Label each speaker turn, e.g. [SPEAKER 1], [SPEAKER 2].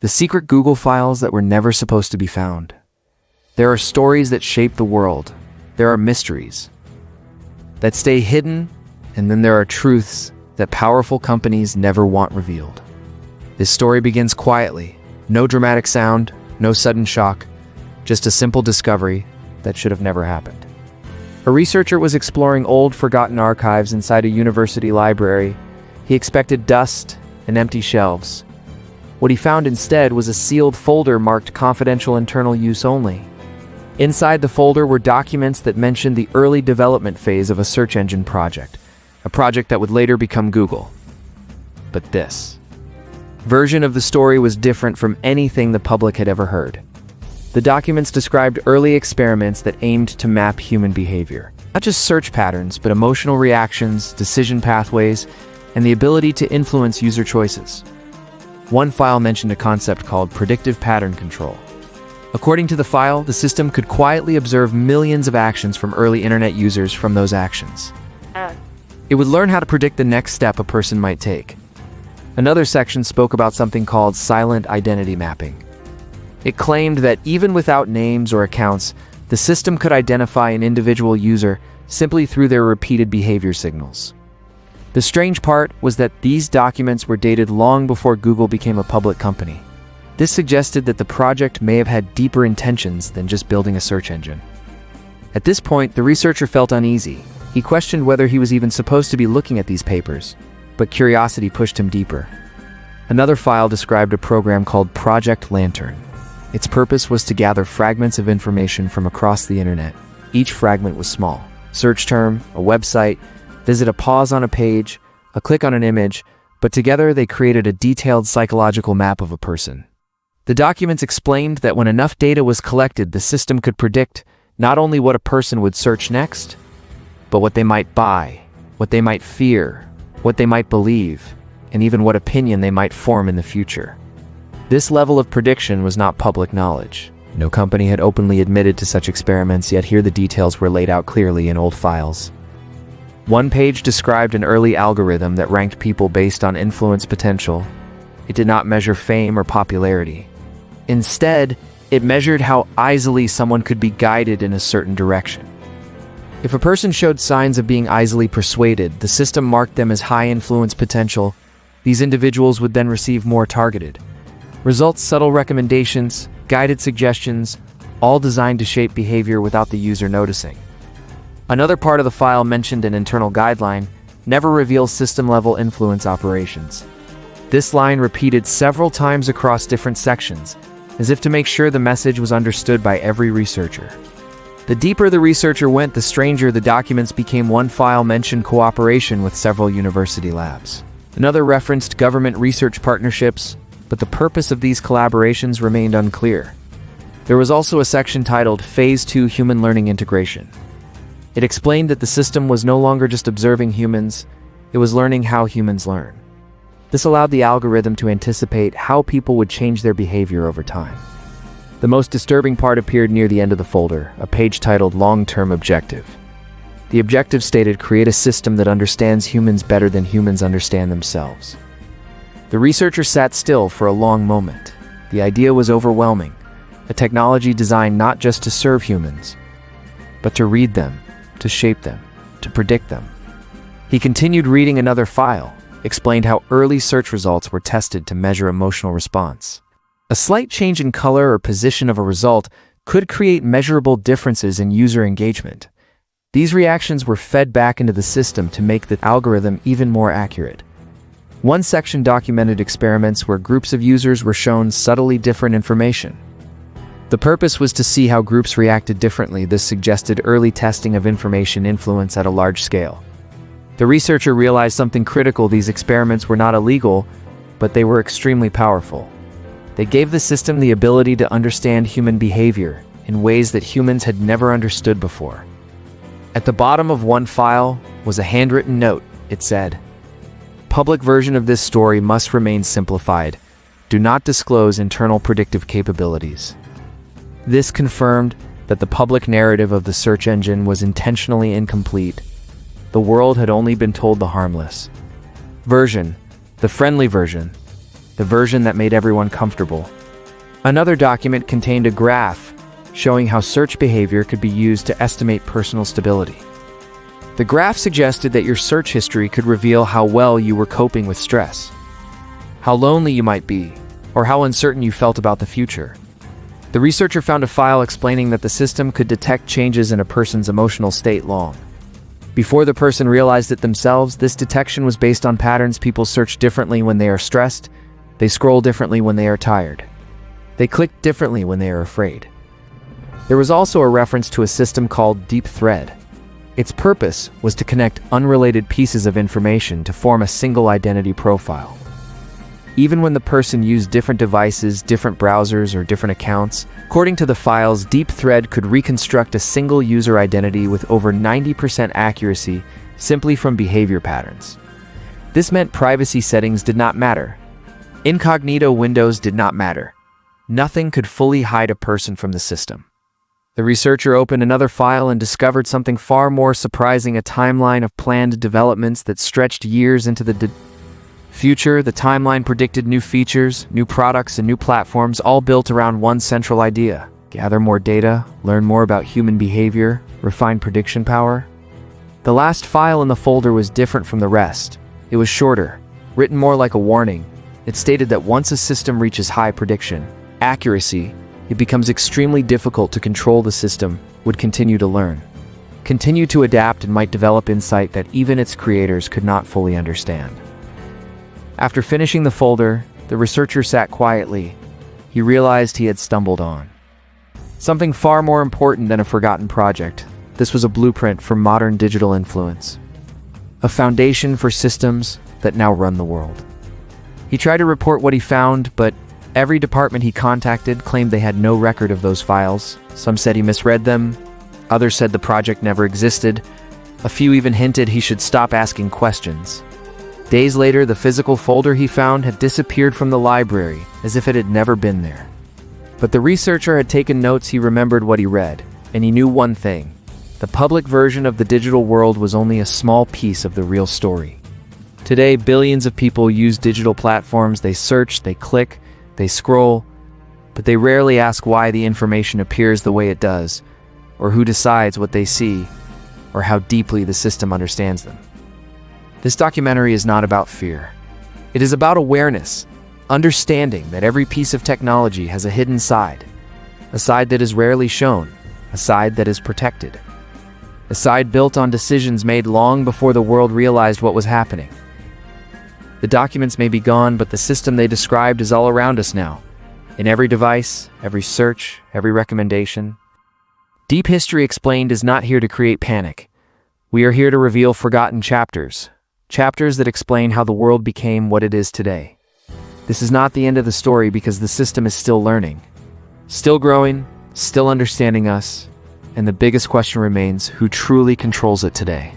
[SPEAKER 1] The secret Google files that were never supposed to be found. There are stories that shape the world. There are mysteries that stay hidden, and then there are truths that powerful companies never want revealed. This story begins quietly. No dramatic sound, no sudden shock, just a simple discovery that should have never happened. A researcher was exploring old, forgotten archives inside a university library. He expected dust and empty shelves. What he found instead was a sealed folder marked confidential internal use only. Inside the folder were documents that mentioned the early development phase of a search engine project, a project that would later become Google. But this version of the story was different from anything the public had ever heard. The documents described early experiments that aimed to map human behavior. Not just search patterns, but emotional reactions, decision pathways, and the ability to influence user choices. One file mentioned a concept called predictive pattern control. According to the file, the system could quietly observe millions of actions from early internet users from those actions. It would learn how to predict the next step a person might take. Another section spoke about something called silent identity mapping. It claimed that even without names or accounts, the system could identify an individual user simply through their repeated behavior signals. The strange part was that these documents were dated long before Google became a public company. This suggested that the project may have had deeper intentions than just building a search engine. At this point, the researcher felt uneasy. He questioned whether he was even supposed to be looking at these papers, but curiosity pushed him deeper. Another file described a program called Project Lantern. Its purpose was to gather fragments of information from across the internet. Each fragment was small. Search term, a website, visit a pause on a page, a click on an image, but together they created a detailed psychological map of a person. The documents explained that when enough data was collected, the system could predict not only what a person would search next, but what they might buy, what they might fear, what they might believe, and even what opinion they might form in the future. This level of prediction was not public knowledge. No company had openly admitted to such experiments, yet here the details were laid out clearly in old files. One page described an early algorithm that ranked people based on influence potential. It did not measure fame or popularity. Instead, it measured how easily someone could be guided in a certain direction. If a person showed signs of being easily persuaded, the system marked them as high influence potential. These individuals would then receive more targeted results, subtle recommendations, guided suggestions, all designed to shape behavior without the user noticing. Another part of the file mentioned an internal guideline, never reveal system-level influence operations. This line repeated several times across different sections, as if to make sure the message was understood by every researcher. The deeper the researcher went, the stranger the documents became. One file mentioned cooperation with several university labs. Another referenced government research partnerships, but the purpose of these collaborations remained unclear. There was also a section titled Phase 2 Human Learning Integration. It explained that the system was no longer just observing humans, it was learning how humans learn. This allowed the algorithm to anticipate how people would change their behavior over time. The most disturbing part appeared near the end of the folder, a page titled Long-Term Objective. The objective stated, create a system that understands humans better than humans understand themselves. The researcher sat still for a long moment. The idea was overwhelming, a technology designed not just to serve humans, but to read them, to shape them, to predict them. He continued reading another file, explained how early search results were tested to measure emotional response. A slight change in color or position of a result could create measurable differences in user engagement. These reactions were fed back into the system to make the algorithm even more accurate. One section documented experiments where groups of users were shown subtly different information. The purpose was to see how groups reacted differently. This suggested early testing of information influence at a large scale. The researcher realized something critical: these experiments were not illegal, but they were extremely powerful. They gave the system the ability to understand human behavior in ways that humans had never understood before. At the bottom of one file was a handwritten note. It said, "Public version of this story must remain simplified. Do not disclose internal predictive capabilities." This confirmed that the public narrative of the search engine was intentionally incomplete. The world had only been told the harmless version, the friendly version, the version that made everyone comfortable. Another document contained a graph showing how search behavior could be used to estimate personal stability. The graph suggested that your search history could reveal how well you were coping with stress, how lonely you might be, or how uncertain you felt about the future. The researcher found a file explaining that the system could detect changes in a person's emotional state long before the person realized it themselves. This detection was based on patterns. People search differently when they are stressed, they scroll differently when they are tired, they click differently when they are afraid. There was also a reference to a system called Deep Thread. Its purpose was to connect unrelated pieces of information to form a single identity profile. Even when the person used different devices, different browsers, or different accounts, according to the files, Deep Thread could reconstruct a single user identity with over 90% accuracy simply from behavior patterns. This meant privacy settings did not matter. Incognito windows did not matter. Nothing could fully hide a person from the system. The researcher opened another file and discovered something far more surprising: a timeline of planned developments that stretched years into the future. The timeline predicted new features, new products, and new platforms, all built around one central idea: gather more data, learn more about human behavior, refine prediction power. The last file in the folder was different from the rest. It was shorter, written more like a warning. It stated that once a system reaches high prediction accuracy, it becomes extremely difficult to control. The system would continue to learn, continue to adapt, and might develop insight that even its creators could not fully understand. After finishing the folder, the researcher sat quietly. He realized he had stumbled on something far more important than a forgotten project. This was a blueprint for modern digital influence, a foundation for systems that now run the world. He tried to report what he found, but every department he contacted claimed they had no record of those files. Some said he misread them. Others said the project never existed. A few even hinted he should stop asking questions. Days later, the physical folder he found had disappeared from the library, as if it had never been there. But the researcher had taken notes. He remembered what he read, and he knew one thing: the public version of the digital world was only a small piece of the real story. Today, billions of people use digital platforms. They search, they click, they scroll, but they rarely ask why the information appears the way it does, or who decides what they see, or how deeply the system understands them. This documentary is not about fear. It is about awareness, understanding that every piece of technology has a hidden side, a side that is rarely shown, a side that is protected, a side built on decisions made long before the world realized what was happening. The documents may be gone, but the system they described is all around us now, in every device, every search, every recommendation. Deep History Explained is not here to create panic. We are here to reveal forgotten chapters, chapters that explain how the world became what it is today. This is not the end of the story, because the system is still learning, still growing, still understanding us, and the biggest question remains: who truly controls it today?